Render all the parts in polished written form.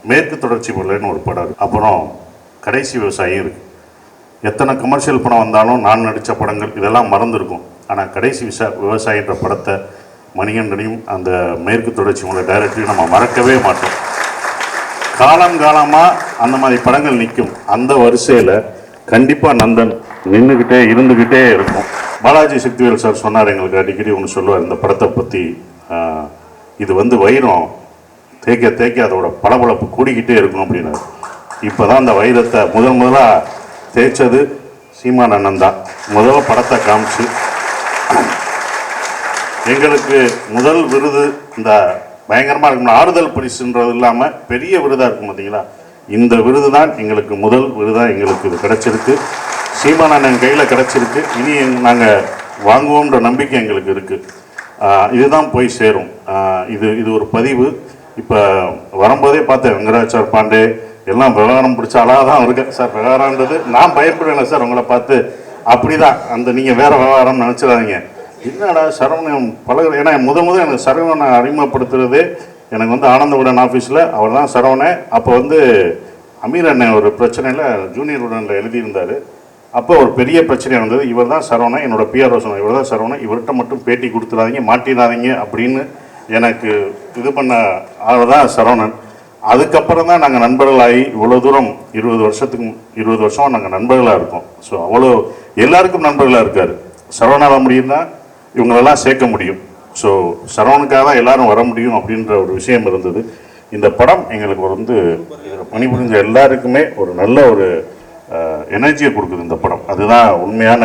மேற்கு தொடர்ச்சி மலைன்னு ஒரு படம் இருக்குது, அப்புறம் கடைசி விவசாயி இருக்குது. எத்தனை கமர்ஷியல் படம் வந்தாலும் நான் நடித்த படங்கள் இதெல்லாம் மறந்துருக்கும். ஆனால் கடைசி விவசாயின்ற படத்தை மணிகண்டனையும் அந்த மேற்கு தொடர்ச்சி மலை டைரக்டரையும் நம்ம மறக்கவே மாட்டோம். காலங்காலமாக அந்த மாதிரி படங்கள் நிற்கும். அந்த வரிசையில் கண்டிப்பாக நந்தன் நின்றுக்கிட்டே இருந்துக்கிட்டே இருக்கும். பாலாஜி சக்திவேல் சார் சொன்னார், எங்களுக்கு அடிக்கடி ஒன்று சொல்லுவார் இந்த படத்தை பற்றி, இது வந்து வைரம் தேய்க்க தேய்க்க அதோட பளபளப்பு கூடிக்கிட்டே இருக்கணும் அப்படின்னாரு. இப்போ தான் அந்த வைரத்தை முதலாக தேய்ச்சது சீமான் அண்ணன் தான். முதல் படத்தை காமிச்சு எங்களுக்கு முதல் விருது இந்த பயங்கரமாக இருக்கும் ஆறுதல் பரிசுன்றது இல்லாமல் பெரிய விருதாக இருக்கும் பார்த்தீங்களா, இந்த விருது தான் எங்களுக்கு முதல் விருதாக எங்களுக்கு இது கிடச்சிருக்கு. சீமான் அண்ணன் கையில் கிடச்சிருக்கு. இனி நாங்கள் வாங்குவோன்ற நம்பிக்கை எங்களுக்கு இருக்குது. இதுதான் போய் சேரும். இது ஒரு பதிவு. இப்போ வரும்போதே பார்த்தேன் வெங்கடாச்சார் பாண்டே எல்லாம் விவகாரம் பிடிச்ச அழகாக தான் இருக்கேன் சார். விவகாரன்றது நான் பயப்படுவேன் சார் உங்களை பார்த்து, அப்படி தான் அந்த நீங்கள் வேறு விவகாரம் நினச்சிடாதீங்க. என்னடா சரவணன் பழக, ஏன்னா முதல் எனக்கு சரவணனை அறிமுகப்படுத்துறதே எனக்கு வந்து ஆனந்தவுடன் ஆஃபீஸில் அவர் தான் சரவணன். அப்போ வந்து அமீர் அண்ணன் ஒரு பிரச்சனையில் ஜூனியர் உடனில் எழுதியிருந்தார். அப்போ ஒரு பெரிய பிரச்சனை வந்தது. இவர் தான் சரவணன், என்னோடய பிஆர்ஓ சொன்னார், இவர் தான் சரவணன், இவர்கிட்ட மட்டும் பேட்டி கொடுத்துடாதீங்க, மாட்டிடாதீங்க அப்படின்னு எனக்கு இது பண்ண ஆள் தான் சரவணன். அதுக்கப்புறம் தான் நாங்கள் நண்பர்களாகி இவ்வளோ தூரம் 20 வருஷம் நாங்கள் நண்பர்களாக இருக்கோம். ஸோ அவ்வளோ எல்லாருக்கும் நண்பர்களாக இருக்கார். சரவணால் முடியும்னா இவங்களெல்லாம் சேர்க்க முடியும். ஸோ சரவணுக்காக தான் எல்லோரும் வர முடியும் அப்படின்ற ஒரு விஷயம் இருந்தது. இந்த படம் எங்களுக்கு வந்து பணிபுரிஞ்ச எல்லாருக்குமே ஒரு நல்ல ஒரு எனர்ஜியை கொடுக்குது இந்த படம். அதுதான் உண்மையான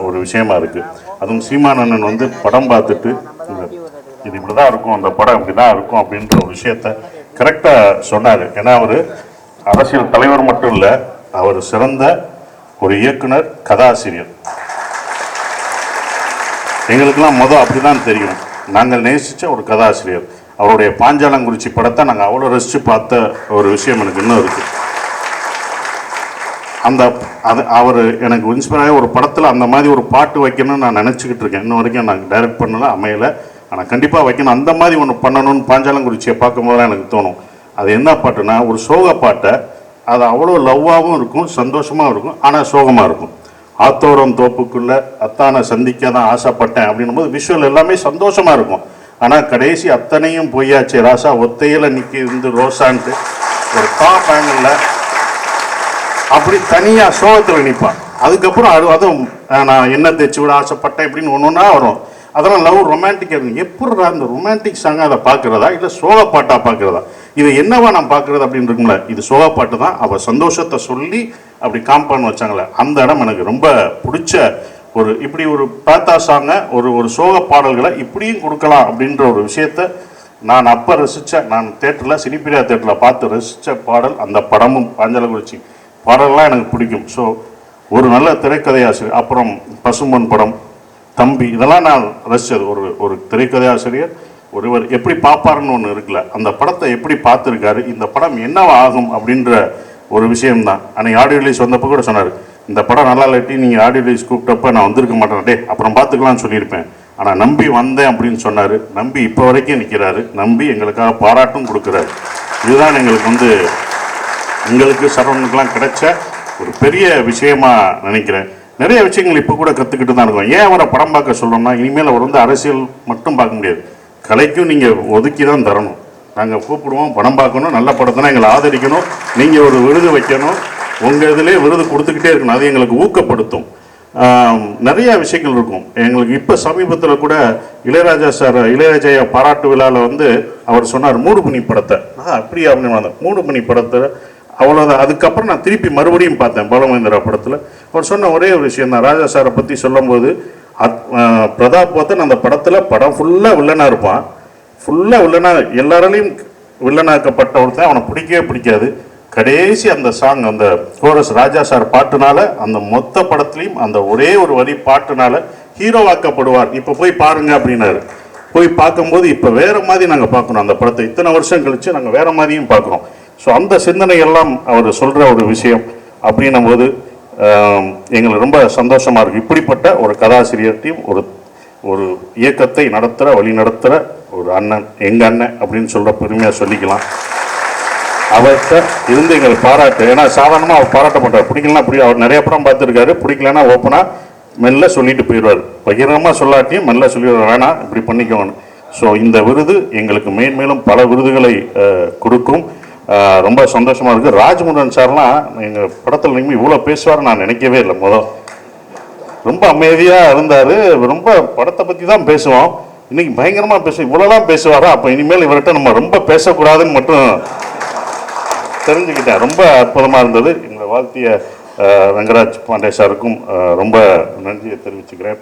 ஒரு விஷயமா இருக்குது. அதுவும் சீமான் அண்ணன் வந்து படம் பார்த்துட்டு இது இப்படி தான் இருக்கும், அந்த படம் இப்படி தான் இருக்கும் அப்படின்ற ஒரு விஷயத்த கரெக்டாக சொன்னார். ஏன்னா அவர் அரசியல் தலைவர் மட்டும் இல்லை, அவர் சிறந்த ஒரு இயக்குனர், கதாசிரியர். எங்களுக்கெல்லாம் அப்படி தான் தெரியும். நாங்கள் நேசித்த ஒரு கதாசிரியர். அவருடைய பாஞ்சாலங்குறிச்சி படத்தை நாங்கள் அவ்வளோ ரசித்து பார்த்த ஒரு விஷயம் எனக்கு இன்னும் இருக்குது. அவர் எனக்கு இன்ஸ்பயர் ஒரு படத்தில் அந்த மாதிரி ஒரு பாட்டு வைக்கணும்னு நான் நினச்சிக்கிட்டு இருக்கேன். இன்னும் வரைக்கும் நான் டைரக்ட் பண்ணல, அமையலை. ஆனால் கண்டிப்பாக வைக்கணும். அந்த மாதிரி ஒன்று பண்ணணும்னு பாஞ்சாலங்குறிச்சியை பார்க்கும்போது தான் எனக்கு தோணும். அது என்ன பாட்டுனா ஒரு சோக பாட்டை, அது அவ்வளோ லவ்வாகவும் இருக்கும், சந்தோஷமாகவும் இருக்கும், ஆனால் சோகமாக இருக்கும். ஆத்தோரம் தோப்புக்குள்ளே அத்தானை சந்திக்க தான் ஆசைப்பட்டேன் அப்படின்னும் போது விஷுவல் எல்லாமே சந்தோஷமாக இருக்கும். ஆனால் கடைசி அத்தனையும் பொய்யாச்சு ராசா ஒத்தையில் நிற்கிருந்து ரோசான்ட்டு ஒரு டாப் ஆங்கிளில் அப்படி தனியாக சோகத்தில் நிற்பான். அதுக்கப்புறம் அதுவும் நான் என்ன தைச்சி விட ஆசைப்பட்டேன் இப்படின்னு ஒன்று ஒன்றா வரும். அதெல்லாம் லவ் ரொமான்டிக்காக இருக்கும். எப்படி அந்த ரொமான்டிக் சாங்காக அதை பார்க்குறதா இல்லை சோக பாட்டாக பார்க்குறதா, இது என்னவா நான் பார்க்குறது அப்படின்னு இருக்கும்ல. இது சோக பாட்டு தான். அவள் சந்தோஷத்தை சொல்லி அப்படி காம்பான்னு வச்சாங்களே, அந்த இடம் எனக்கு ரொம்ப பிடிச்ச ஒரு இப்படி ஒரு பாத்தா சாங்க ஒரு சோக பாடல்களை இப்படியும் கொடுக்கலாம் அப்படின்ற ஒரு விஷயத்த நான் அப்போ ரசித்தேன். நான் தேட்டரில் சினிப்பிரியா தேட்டரில் பார்த்து ரசித்த பாடல் அந்த படமும் பாஞ்சாலங்குறிச்சி பாடல்லாம் எனக்கு பிடிக்கும். ஸோ ஒரு நல்ல திரைக்கதையாசிரியர். அப்புறம் பசும்பொன் படம், தம்பி, இதெல்லாம் நான் ரசித்தது. ஒரு திரைக்கதையாசிரியர் ஒருவர் எப்படி பார்ப்பாருன்னு ஒன்று இருக்குல்ல, அந்த படத்தை எப்படி பார்த்துருக்காரு, இந்த படம் என்னவா ஆகும் அப்படின்ற ஒரு விஷயம்தான். அன்றைக்கி ஆடியோ ரிலீஸ் வந்தப்போ கூட சொன்னார், இந்த படம் நல்லா இல்லாட்டி நீங்கள் ஆடியோ ரிலீஸ் கூப்பிட்டப்போ நான் வந்திருக்க மாட்டேன், அப்புறம் பார்த்துக்கலாம்னு சொல்லியிருப்பேன். ஆனால் நம்பி வந்தேன் அப்படின்னு சொன்னார். நம்பி இப்போ வரைக்கும் நிற்கிறாரு. நம்பி எங்களுக்காக பாராட்டும் கொடுக்குறாரு. இதுதான் எங்களுக்கு சரவணனுக்கெல்லாம் கிடைச்ச ஒரு பெரிய விஷயமா நினைக்கிறேன். நிறைய விஷயங்கள் இப்போ கூட கற்றுக்கிட்டு தான் இருக்கோம். ஏன் அவரை படம் பார்க்க சொல்கிறோம்னா, இனிமேல் அவர் வந்து அரசியல் மட்டும் பார்க்க முடியாது, கலைக்கும் நீங்கள் ஒதுக்கி தான் தரணும். நாங்கள் கூப்பிடுவோம், படம் பார்க்கணும், நல்ல படத்தினா எங்களை ஆதரிக்கணும், நீங்கள் ஒரு விருது வைக்கணும், உங்கள் இதிலே விருது கொடுத்துக்கிட்டே இருக்கணும். அது எங்களுக்கு ஊக்கப்படுத்தும். நிறைய விஷயங்கள் இருக்கும் எங்களுக்கு. இப்போ சமீபத்தில் கூட இளையராஜா பாராட்டு விழாவில் வந்து அவர் சொன்னார் மூடுபனி படத்தை. அப்படியே அப்படின்னு மூடுபனி படத்தை அவ்வளோதான். அதுக்கப்புறம் நான் திருப்பி மறுபடியும் பார்த்தேன் பாலமகேந்திரா படத்தில். அவர் சொன்ன ஒரே ஒரு விஷயம் தான், ராஜா சாரை பற்றி சொல்லும்போது, பிரதாப் போத்தன் அந்த படத்தில் படம் ஃபுல்லாக வில்லனாக இருப்பான். ஃபுல்லாக வில்லனாக எல்லாராலையும் வில்லனாக்கப்பட்ட ஒருத்தன், அவனை பிடிக்கவே பிடிக்காது. கடைசி அந்த சாங், அந்த கோரஸ் ராஜா சார் பாட்டுனால, அந்த மொத்த படத்துலையும் அந்த ஒரே ஒரு வரி பாட்டுனால ஹீரோவாக்கப்படுவார். இப்போ போய் பாருங்க அப்படின்னாரு. போய் பார்க்கும்போது இப்போ வேறு மாதிரி நாங்கள் பார்க்கணும் அந்த படத்தை. இத்தனை வருஷம் கழித்து நாங்கள் வேறு மாதிரியும் பார்க்குறோம். ஸோ அந்த சிந்தனை எல்லாம் அவர் சொல்கிற ஒரு விஷயம் அப்படின்னும் போது எங்களுக்கு ரொம்ப சந்தோஷமாக இருக்குது. இப்படிப்பட்ட ஒரு கதாசிரியர்கிட்டையும் ஒரு இயக்கத்தை வழி நடத்துகிற ஒரு அண்ணன், எங்கள் அண்ணன் அப்படின்னு சொல்கிற பெருமையாக சொல்லிக்கலாம். அவர்கிட்ட இருந்து எங்களுக்கு பாராட்டு. ஏன்னா சாதாரணமாக அவர் பாராட்ட மாட்டார். பிடிக்கலன்னா அவர் நிறைய படம் பார்த்துருக்காரு. பிடிக்கலன்னா ஓப்பனாக மெல்ல சொல்லிட்டு போயிடுவார். பகிரமாக சொல்லாட்டியும் மெல்ல சொல்லிடுவார், வேணாம் இப்படி பண்ணிக்கோன்னு. ஸோ இந்த விருது எங்களுக்கு மேன்மேலும் பல விருதுகளை கொடுக்கும். ரொம்ப சந்தோஷமாக இருக்குது. ராஜ்முருகன் சார்லாம் எங்கள் படத்தில் நீங்கள் இவ்வளோ பேசுவார் நான் நினைக்கவே இல்லை. ரொம்ப அமைதியாக இருந்தார். ரொம்ப படத்தை பற்றி தான் பேசுவோம். இன்னைக்கு பயங்கரமாக இவ்வளோலாம் பேசுவாரா? அப்போ இனிமேல் இவர்கிட்ட நம்ம ரொம்ப பேசக்கூடாதுன்னு மட்டும் தெரிஞ்சுக்கிட்டேன். ரொம்ப அற்புதமாக இருந்தது. எங்களை வாழ்த்திய ரங்கராஜ் பாண்டே சாருக்கும் ரொம்ப நன்றியை தெரிவிச்சுக்கிறேன்.